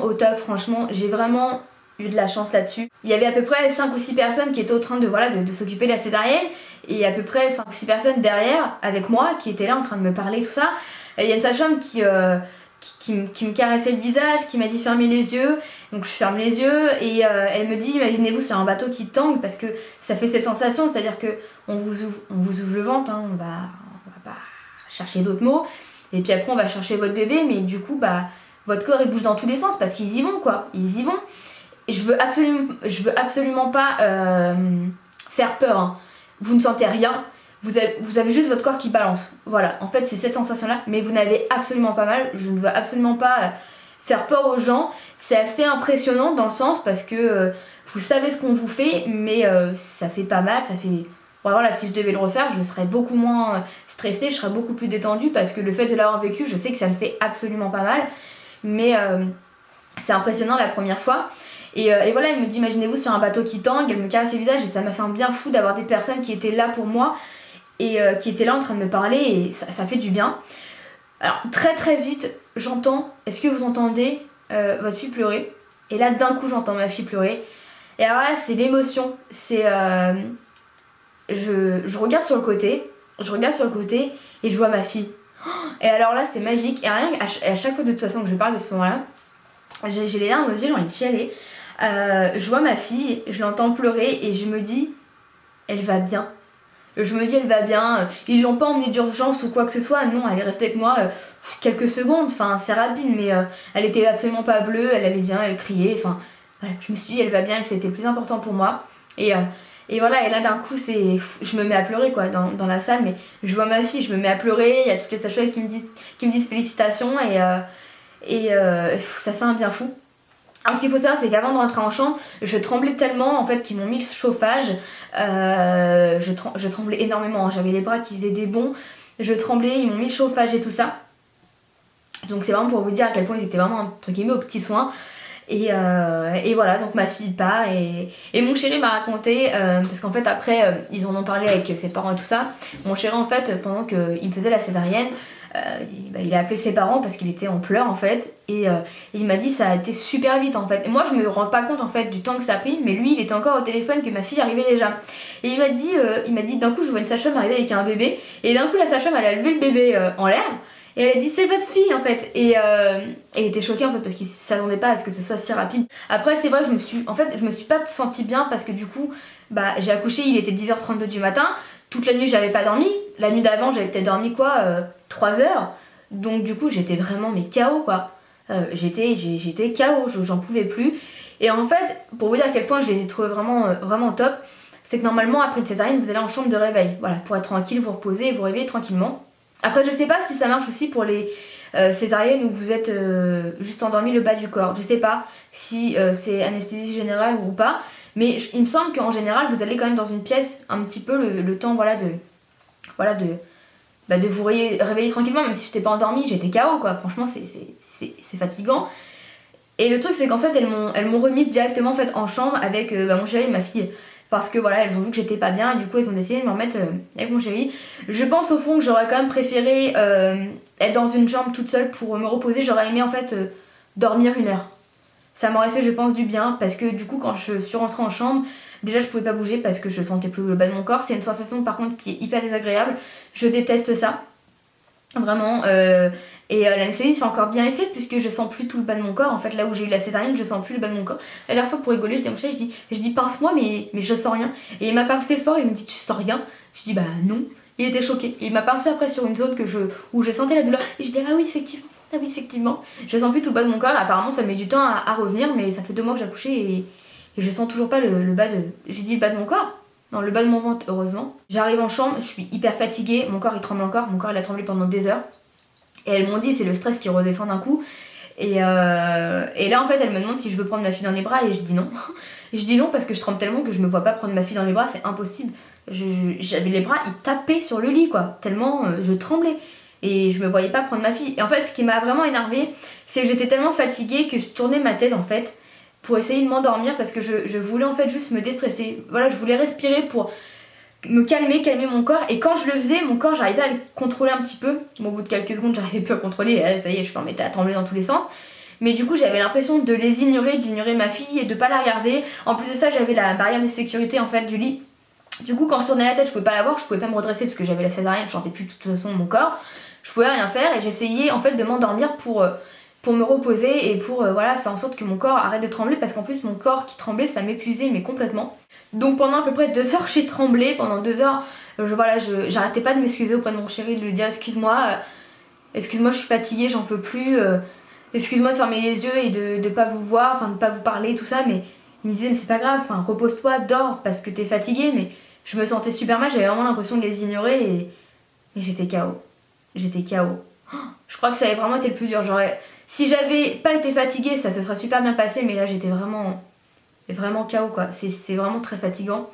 au top, franchement j'ai vraiment eu de la chance là-dessus. Il y avait à peu près 5 ou 6 personnes qui étaient en train de s'occuper de la césarienne, et à peu près 5 ou 6 personnes derrière avec moi qui étaient là en train de me parler tout ça. Il y a une sage-femme qui me caressait le visage, qui m'a dit fermez les yeux, donc je ferme les yeux et elle me dit imaginez-vous sur un bateau qui tangue, parce que ça fait cette sensation, c'est-à-dire que on vous ouvre le ventre, hein, on va pas chercher d'autres mots, et puis après on va chercher votre bébé, mais du coup votre corps il bouge dans tous les sens parce qu'ils y vont quoi, ils y vont. Et je veux absolument pas faire peur, hein. Vous ne sentez rien, vous avez juste votre corps qui balance. Voilà, en fait c'est cette sensation là, mais vous n'avez absolument pas mal. Je ne veux absolument pas faire peur aux gens. C'est assez impressionnant dans le sens parce que vous savez ce qu'on vous fait, mais ça fait pas mal, ça fait... Voilà, si je devais le refaire, je serais beaucoup moins stressée, je serais beaucoup plus détendue parce que le fait de l'avoir vécu, je sais que ça me fait absolument pas mal. Mais c'est impressionnant la première fois. Et voilà, elle me dit imaginez-vous sur un bateau qui tangue, elle me caresse le visage et ça m'a fait un bien fou d'avoir des personnes qui étaient là pour moi et qui étaient là en train de me parler, et ça fait du bien. Alors très très vite j'entends, est-ce que vous entendez votre fille pleurer? Et là d'un coup j'entends ma fille pleurer. Et alors là c'est l'émotion, c'est je regarde sur le côté, et je vois ma fille. Et alors là c'est magique, et rien à chaque fois de toute façon que je parle de ce moment là, j'ai les larmes aux yeux, j'ai envie de chialer. Je vois ma fille, je l'entends pleurer et je me dis elle va bien. Elle va bien, ils l'ont pas emmenée d'urgence ou quoi que ce soit, non, elle est restée avec moi quelques secondes, enfin c'est rapide, mais elle était absolument pas bleue, elle allait bien, elle criait, enfin voilà, je me suis dit elle va bien et c'était le plus important pour moi. Et voilà, et là d'un coup je me mets à pleurer quoi dans la salle, mais je vois ma fille, je me mets à pleurer, il y a toutes les sages-femmes qui me disent félicitations, et ça fait un bien fou. Alors ce qu'il faut savoir c'est qu'avant de rentrer en chambre, je tremblais tellement en fait qu'ils m'ont mis le chauffage, je tremblais énormément, hein. J'avais les bras qui faisaient des bonds, je tremblais, ils m'ont mis le chauffage et tout ça. Donc c'est vraiment pour vous dire à quel point ils étaient vraiment entre guillemets aux petits soins. Et voilà, donc ma fille part et mon chéri m'a raconté, parce qu'en fait après ils en ont parlé avec ses parents et tout ça. Mon chéri en fait pendant qu'il me faisait la césarienne, il a appelé ses parents parce qu'il était en pleurs en fait, et il m'a dit ça a été super vite en fait. Et moi je me rends pas compte en fait du temps que ça a pris, mais lui il était encore au téléphone que ma fille arrivait déjà. Et il m'a dit d'un coup je vois une sage-femme arriver avec un bébé, et d'un coup la sage-femme elle a levé le bébé en l'air. Et elle a dit c'est votre fille en fait, et elle était choquée en fait parce qu'il s'attendait pas à ce que ce soit si rapide. Après c'est vrai que je me suis pas sentie bien parce que du coup j'ai accouché, il était 10h32 du matin, toute la nuit j'avais pas dormi, la nuit d'avant j'avais peut-être dormi 3 heures, donc du coup j'étais vraiment KO quoi. J'étais KO, j'en pouvais plus. Et en fait pour vous dire à quel point je les ai trouvés vraiment top, c'est que normalement après une césarienne vous allez en chambre de réveil, voilà, pour être tranquille, vous reposer et vous réveiller tranquillement. Après je sais pas si ça marche aussi pour les césariennes où vous êtes juste endormi le bas du corps. Je sais pas si c'est anesthésie générale ou pas, mais il me semble qu'en général vous allez quand même dans une pièce un petit peu le temps de vous réveiller tranquillement, même si j'étais pas endormie, j'étais KO quoi, franchement c'est fatigant. Et le truc c'est qu'en fait elles m'ont remise directement en fait en chambre avec mon chéri et ma fille. Parce que voilà, elles ont vu que j'étais pas bien et du coup elles ont décidé de me remettre avec mon chéri. Je pense au fond que j'aurais quand même préféré être dans une chambre toute seule pour me reposer. J'aurais aimé en fait dormir 1 heure. Ça m'aurait fait je pense du bien parce que du coup quand je suis rentrée en chambre, déjà je pouvais pas bouger parce que je sentais plus le bas de mon corps. C'est une sensation par contre qui est hyper désagréable. Je déteste ça. Vraiment. Et l'anesthésie fait encore bien effet puisque je sens plus tout le bas de mon corps. En fait là où j'ai eu la césarienne je sens plus le bas de mon corps. La dernière fois pour rigoler je dis à mon chéri, je dis pince-moi mais je sens rien. Et il m'a pincé fort, il me dit tu sens rien. Je dis bah non. Il était choqué. Et il m'a pincé après sur une zone où je sentais la douleur. Et je dis ah oui effectivement. Je sens plus tout le bas de mon corps. Apparemment ça met du temps à revenir mais ça fait 2 mois que j'ai accouché et je sens toujours pas le bas de... J'ai dit le bas de mon corps. Non, le bas de mon ventre, heureusement. J'arrive en chambre, je suis hyper fatiguée, mon corps il tremble encore, mon corps il a tremblé pendant des heures. Et elles m'ont dit c'est le stress qui redescend d'un coup. Et là en fait elles me demandent si je veux prendre ma fille dans les bras et je dis non. Je dis non parce que je tremble tellement que je me vois pas prendre ma fille dans les bras, c'est impossible. J'avais les bras, ils tapaient sur le lit quoi, tellement je tremblais. Et je me voyais pas prendre ma fille. Et en fait ce qui m'a vraiment énervée, c'est que j'étais tellement fatiguée que je tournais ma tête en fait pour essayer de m'endormir parce que je voulais en fait juste me déstresser. Voilà, je voulais respirer pour me calmer mon corps. Et quand je le faisais, mon corps, j'arrivais à le contrôler un petit peu. Bon, au bout de quelques secondes, j'arrivais plus à contrôler. Et ça y est, je me remettais à trembler dans tous les sens. Mais du coup, j'avais l'impression de les ignorer, d'ignorer ma fille et de pas la regarder. En plus de ça, j'avais la barrière de sécurité en fait du lit. Du coup, quand je tournais la tête, je pouvais pas la voir, je pouvais pas me redresser parce que j'avais la césarienne, je sentais plus de toute façon mon corps. Je pouvais rien faire et j'essayais en fait de m'endormir pour me reposer et pour voilà, faire en sorte que mon corps arrête de trembler parce qu'en plus mon corps qui tremblait ça m'épuisait mais complètement. Donc pendant à peu près 2 heures j'ai tremblé, pendant 2 heures j'arrêtais pas de m'excuser auprès de mon chéri, de lui dire excuse-moi je suis fatiguée, j'en peux plus, excuse-moi de fermer les yeux et de pas vous voir, enfin de pas vous parler tout ça, mais il me disait mais c'est pas grave, enfin repose-toi, dors parce que t'es fatiguée, mais je me sentais super mal, j'avais vraiment l'impression de les ignorer et j'étais KO. Je crois que ça avait vraiment été le plus dur. Si j'avais pas été fatiguée, ça se serait super bien passé, mais là j'étais vraiment KO quoi. C'est vraiment très fatigant.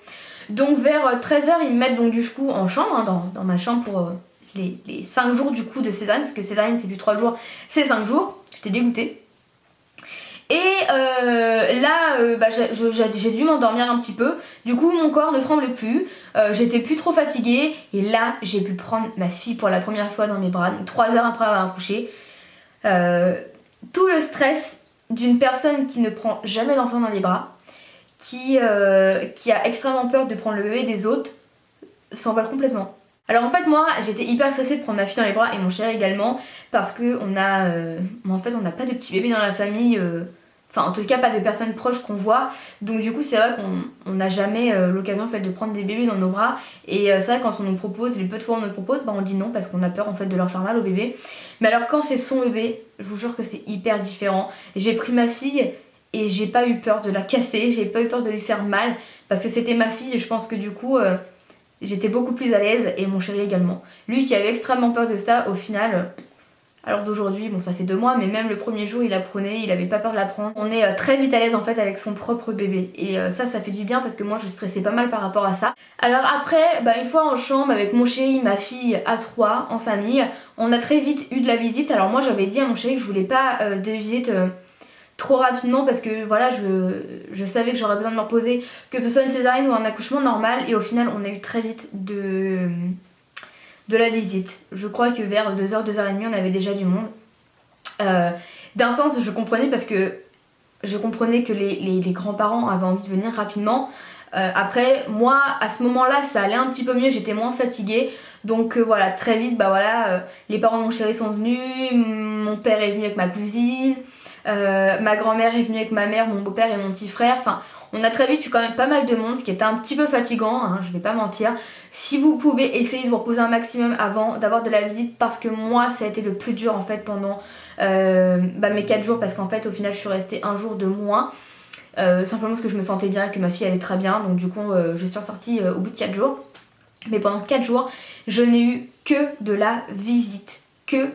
Donc vers 13h, ils me mettent donc du coup en chambre, hein, dans ma chambre pour les 5 jours du coup de césarienne, parce que césarienne c'est plus 3 jours, c'est 5 jours. J'étais dégoûtée. Et là, j'ai dû m'endormir un petit peu. Du coup, mon corps ne tremblait plus. J'étais plus trop fatiguée. Et là, j'ai pu prendre ma fille pour la première fois dans mes bras. Donc 3 heures après avoir accouché. Tout le stress d'une personne qui ne prend jamais d'enfant dans les bras, qui a extrêmement peur de prendre le bébé des autres, s'envole complètement. Alors en fait moi j'étais hyper stressée de prendre ma fille dans les bras et mon chéri également parce que on n'a pas de petit bébé dans la famille, enfin en tout cas pas de personnes proches qu'on voit, donc du coup c'est vrai qu'on n'a jamais l'occasion en fait de prendre des bébés dans nos bras et c'est vrai quand on nous propose, les peu de fois on nous propose, on dit non parce qu'on a peur en fait de leur faire mal au bébé. Mais alors quand c'est son bébé, je vous jure que c'est hyper différent. J'ai pris ma fille et j'ai pas eu peur de la casser, j'ai pas eu peur de lui faire mal parce que c'était ma fille et je pense que du coup j'étais beaucoup plus à l'aise et mon chéri également. Lui qui avait extrêmement peur de ça, au final, alors d'aujourd'hui, bon ça fait 2 mois, mais même le premier jour il apprenait, il avait pas peur de l'apprendre. On est très vite à l'aise en fait avec son propre bébé et ça fait du bien parce que moi je stressais pas mal par rapport à ça. Alors après, une fois en chambre avec mon chéri, ma fille à 3 en famille, on a très vite eu de la visite. Alors moi j'avais dit à mon chéri que je voulais pas de visite trop rapidement parce que voilà je savais que j'aurais besoin de me reposer, que ce soit une césarienne ou un accouchement normal, et au final on a eu très vite de la visite. Je crois que vers 2h, 2h30 on avait déjà du monde. D'un sens je comprenais parce que je comprenais que les grands-parents avaient envie de venir rapidement. Après moi à ce moment là ça allait un petit peu mieux, j'étais moins fatiguée. Donc voilà, très vite les parents de mon chéri sont venus, mon père est venu avec ma cousine, ma grand-mère est venue avec ma mère, mon beau-père et mon petit frère. Enfin on a très vite eu quand même pas mal de monde, ce qui était un petit peu fatigant, hein, je vais pas mentir. Si vous pouvez essayer de vous reposer un maximum avant d'avoir de la visite, parce que moi ça a été le plus dur en fait pendant mes 4 jours, parce qu'en fait au final je suis restée 1 jour de moins. Simplement parce que je me sentais bien et que ma fille allait très bien, donc du coup je suis ressortie au bout de 4 jours. Mais pendant 4 jours je n'ai eu que de la visite. Il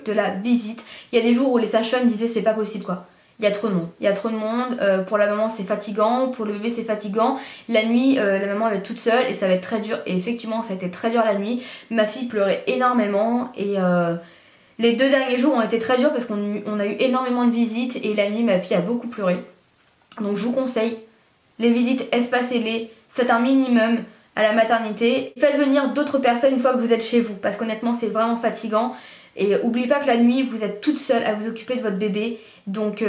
y a des jours où les sages-femmes disaient c'est pas possible quoi. il y a trop de monde. Il y a trop de monde. Pour la maman c'est fatigant, pour le bébé c'est fatigant. La nuit la maman va être toute seule et ça va être très dur. Et effectivement ça a été très dur la nuit. Ma fille pleurait énormément et les 2 derniers jours ont été très durs parce qu'on a eu énormément de visites et la nuit ma fille a beaucoup pleuré. Donc je vous conseille, les visites espacez-les, faites un minimum à la maternité. Faites venir d'autres personnes une fois que vous êtes chez vous parce qu'honnêtement c'est vraiment fatigant. Et n'oubliez pas que la nuit vous êtes toute seule à vous occuper de votre bébé. Donc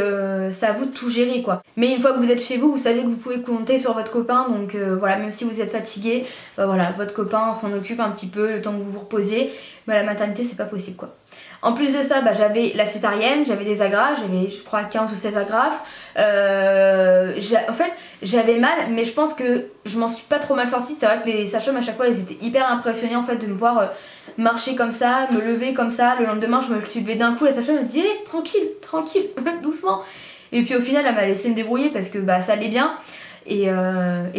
c'est à vous de tout gérer quoi. Mais une fois que vous êtes chez vous, vous savez que vous pouvez compter sur votre copain. Donc voilà, même si vous êtes fatigué, voilà, votre copain s'en occupe un petit peu le temps que vous vous reposiez. Mais à la maternité c'est pas possible quoi. En plus de ça, j'avais la césarienne, j'avais des agrafes, j'avais je crois 15 ou 16 agrafes. En fait j'avais mal mais je pense que je m'en suis pas trop mal sortie. C'est vrai que les sages-femmes à chaque fois elles étaient hyper impressionnées en fait de me voir marcher comme ça, me lever comme ça. Le lendemain je me suis levée d'un coup, la sage-femme me dit hey, tranquille, tranquille, doucement. Et puis au final elle m'a laissé me débrouiller parce que ça allait bien. Et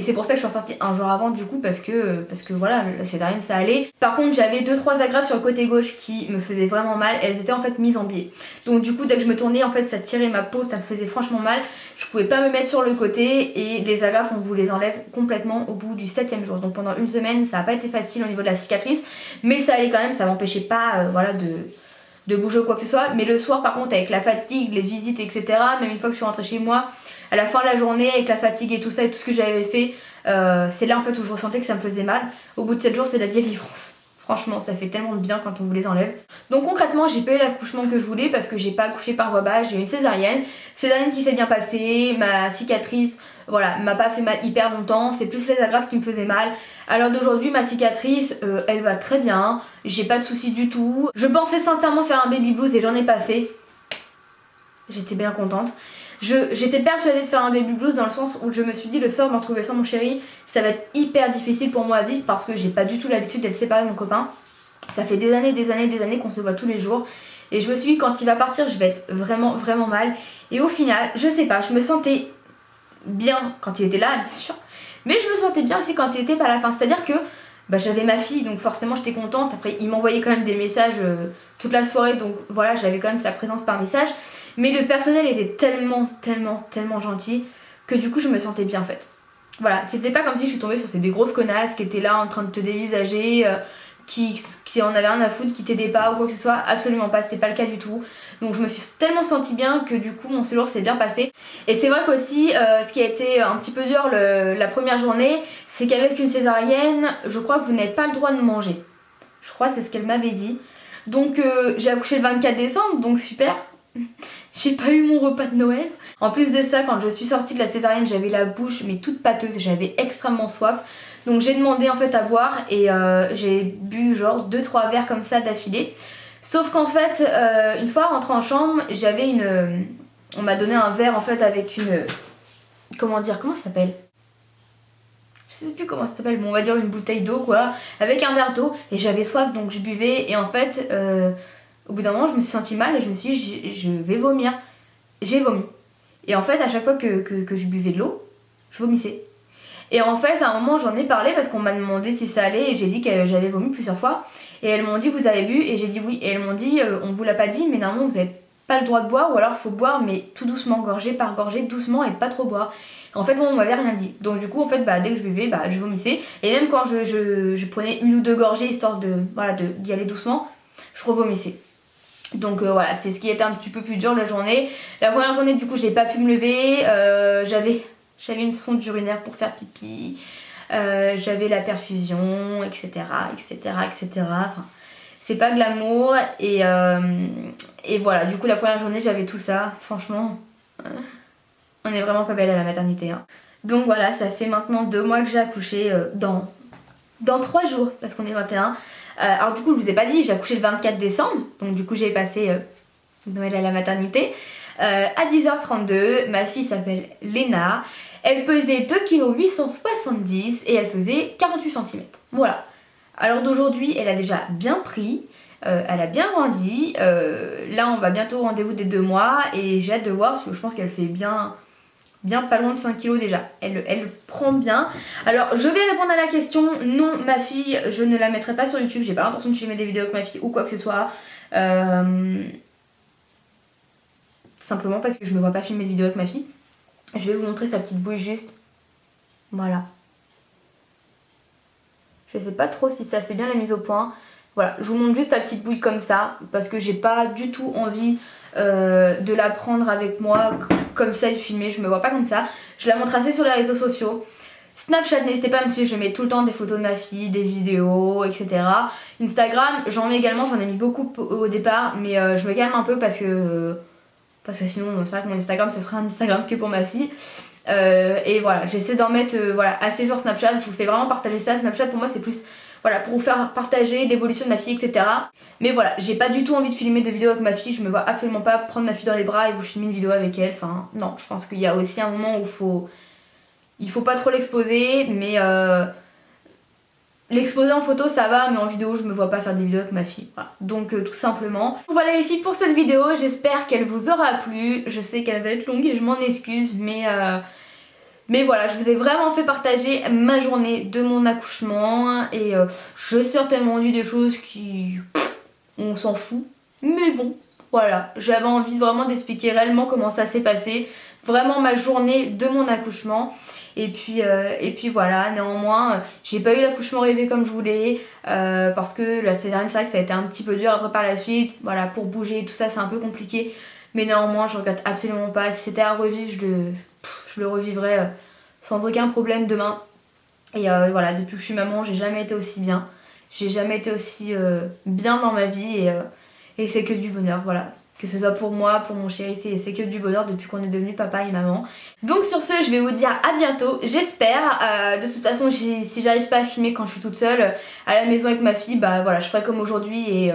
c'est pour ça que je suis ressortie un jour avant du coup parce que voilà, la césarienne ça allait. Par contre j'avais 2-3 agrafes sur le côté gauche qui me faisaient vraiment mal. Elles étaient en fait mises en biais. Donc du coup dès que je me tournais en fait ça tirait ma peau, ça me faisait franchement mal. Je pouvais pas me mettre sur le côté et les agrafes on vous les enlève complètement au bout du 7e jour. Donc pendant une semaine ça n'a pas été facile au niveau de la cicatrice. Mais ça allait quand même, ça m'empêchait pas voilà, de bouger ou quoi que ce soit. Mais le soir par contre avec la fatigue, les visites etc. Même une fois que je suis rentrée chez moi, à la fin de la journée avec la fatigue et tout ça et tout ce que j'avais fait, c'est là en fait où je ressentais que ça me faisait mal. Au bout de 7 jours c'est la délivrance. Franchement ça fait tellement de bien quand on vous les enlève. Donc concrètement j'ai pas eu l'accouchement que je voulais parce que j'ai pas accouché par voie basse, j'ai eu une césarienne. Césarienne qui s'est bien passée, ma cicatrice voilà, m'a pas fait mal hyper longtemps, c'est plus les agrafes qui me faisaient mal. À l'heure d'aujourd'hui ma cicatrice elle va très bien, j'ai pas de soucis du tout. Je pensais sincèrement faire un baby blues et j'en ai pas fait. J'étais bien contente. J'étais persuadée de faire un baby blues dans le sens où je me suis dit le soir me retrouver sans mon chéri ça va être hyper difficile pour moi à vivre parce que j'ai pas du tout l'habitude d'être séparée de mon copain. Ça fait des années qu'on se voit tous les jours et je me suis dit quand il va partir je vais être vraiment mal. Et au final je sais pas, je me sentais bien quand il était là bien sûr, mais je me sentais bien aussi quand il était pas à la fin. C'est à dire que j'avais ma fille donc forcément j'étais contente. Après il m'envoyait quand même des messages toute la soirée donc voilà j'avais quand même sa présence par message. Mais le personnel était tellement gentil que du coup je me sentais bien en fait. Voilà, c'était pas comme si je suis tombée sur ces des grosses connasses qui étaient là en train de te dévisager, qui en avaient rien à foutre, qui t'aidaient pas ou quoi que ce soit. Absolument pas, c'était pas le cas du tout. Donc je me suis tellement sentie bien que du coup mon séjour s'est bien passé. Et c'est vrai qu'aussi ce qui a été un petit peu dur la première journée, c'est qu'avec une césarienne, je crois que vous n'avez pas le droit de manger. Je crois que c'est ce qu'elle m'avait dit. Donc j'ai accouché le 24 décembre, donc super. J'ai pas eu mon repas de Noël. En plus de ça, quand je suis sortie de la césarienne, j'avais la bouche mais toute pâteuse et j'avais extrêmement soif. Donc j'ai demandé en fait à boire et j'ai bu genre 2-3 verres comme ça d'affilée. Sauf qu'en fait, une fois rentrée en chambre, j'avais on m'a donné un verre en fait avec une... Comment ça s'appelle ? Je sais plus comment ça s'appelle, bon on va dire une bouteille d'eau quoi. Avec un verre d'eau et j'avais soif donc je buvais et en fait... Au bout d'un moment je me suis sentie mal et je me suis dit je vais vomir. J'ai vomi. Et en fait à chaque fois que je buvais de l'eau, je vomissais. Et en fait à un moment j'en ai parlé parce qu'on m'a demandé si ça allait et j'ai dit que j'avais vomi plusieurs fois. Et elles m'ont dit vous avez bu et j'ai dit oui. Et elles m'ont dit on vous l'a pas dit mais normalement vous avez pas le droit de boire ou alors faut boire mais tout doucement, gorgée par gorgée, doucement et pas trop boire. En fait moi on m'avait rien dit. Donc du coup en fait dès que je buvais je vomissais. Et même quand je prenais 1 ou 2 gorgées histoire d'y aller doucement, je revomissais. Donc voilà, c'est ce qui était un petit peu plus dur la journée. La première journée du coup j'ai pas pu me lever, j'avais une sonde urinaire pour faire pipi, j'avais la perfusion, etc. Enfin, c'est pas glamour et voilà, du coup la première journée j'avais tout ça. Franchement, on est vraiment pas belle à la maternité hein. Donc voilà, ça fait maintenant 2 mois que j'ai accouché dans 3 jours parce qu'on est 21. Alors du coup je vous ai pas dit, j'ai accouché le 24 décembre, donc du coup j'ai passé Noël à la maternité. À 10h32, ma fille s'appelle Léna, elle pesait 2,870 kg et elle faisait 48 cm. Voilà. Alors d'aujourd'hui elle a déjà bien pris, elle a bien grandi, là on va bientôt au rendez-vous des 2 mois et j'ai hâte de voir parce que je pense qu'elle fait bien pas loin de 5 kg déjà, elle prend bien. Alors je vais répondre à la question, non ma fille je ne la mettrai pas sur YouTube, j'ai pas l'intention de filmer des vidéos avec ma fille ou quoi que ce soit. simplement parce que je me vois pas filmer de vidéo avec ma fille. Je vais vous montrer sa petite bouille juste. Voilà. Je sais pas trop si ça fait bien la mise au point. Voilà, je vous montre juste sa petite bouille comme ça parce que j'ai pas du tout envie de la prendre avec moi comme ça et de filmer. Je me vois pas comme ça. Je la montre assez sur les réseaux sociaux. Snapchat, n'hésitez pas à me suivre, je mets tout le temps des photos de ma fille, des vidéos, etc. Instagram, j'en mets également, j'en ai mis beaucoup au départ, mais je me calme un peu parce que sinon c'est vrai que mon Instagram ce serait un Instagram que pour ma fille. Et voilà, j'essaie d'en mettre voilà, assez sur Snapchat, je vous fais vraiment partager ça. Snapchat pour moi c'est plus voilà, pour vous faire partager l'évolution de ma fille, etc. Mais voilà, j'ai pas du tout envie de filmer de vidéos avec ma fille, je me vois absolument pas prendre ma fille dans les bras et vous filmer une vidéo avec elle. Enfin non, je pense qu'il y a aussi un moment où il faut pas trop l'exposer, mais l'exposer en photo ça va, mais en vidéo je me vois pas faire des vidéos avec ma fille. Voilà. Donc tout simplement. Donc, voilà les filles pour cette vidéo, j'espère qu'elle vous aura plu. Je sais qu'elle va être longue et je m'en excuse, mais voilà, je vous ai vraiment fait partager ma journée de mon accouchement et j'ai certainement dit des choses qui... on s'en fout. Mais bon, voilà, j'avais envie vraiment d'expliquer réellement comment ça s'est passé. Vraiment ma journée de mon accouchement. Et puis voilà, néanmoins, j'ai pas eu l'accouchement rêvé comme je voulais parce que la césarienne, c'est vrai que ça a été un petit peu dur après par la suite. Voilà, pour bouger, tout ça, c'est un peu compliqué. Mais néanmoins, je regrette absolument pas. Si c'était à revivre, je le revivrais sans aucun problème demain. Et voilà, depuis que je suis maman, j'ai jamais été aussi bien. J'ai jamais été aussi bien dans ma vie et c'est que du bonheur, voilà. Que ce soit pour moi, pour mon chéri, c'est que du bonheur depuis qu'on est devenus papa et maman. Donc sur ce, je vais vous dire à bientôt, j'espère. De toute façon, si j'arrive pas à filmer quand je suis toute seule à la maison avec ma fille, bah voilà, je ferai comme aujourd'hui et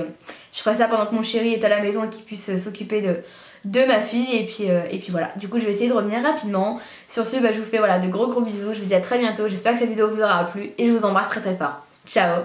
je ferai ça pendant que mon chéri est à la maison et qu'il puisse s'occuper de ma fille et puis voilà, du coup je vais essayer de revenir rapidement. Sur ce, bah, je vous fais voilà, de gros bisous, je vous dis à très bientôt, j'espère que cette vidéo vous aura plu et je vous embrasse très fort. Ciao.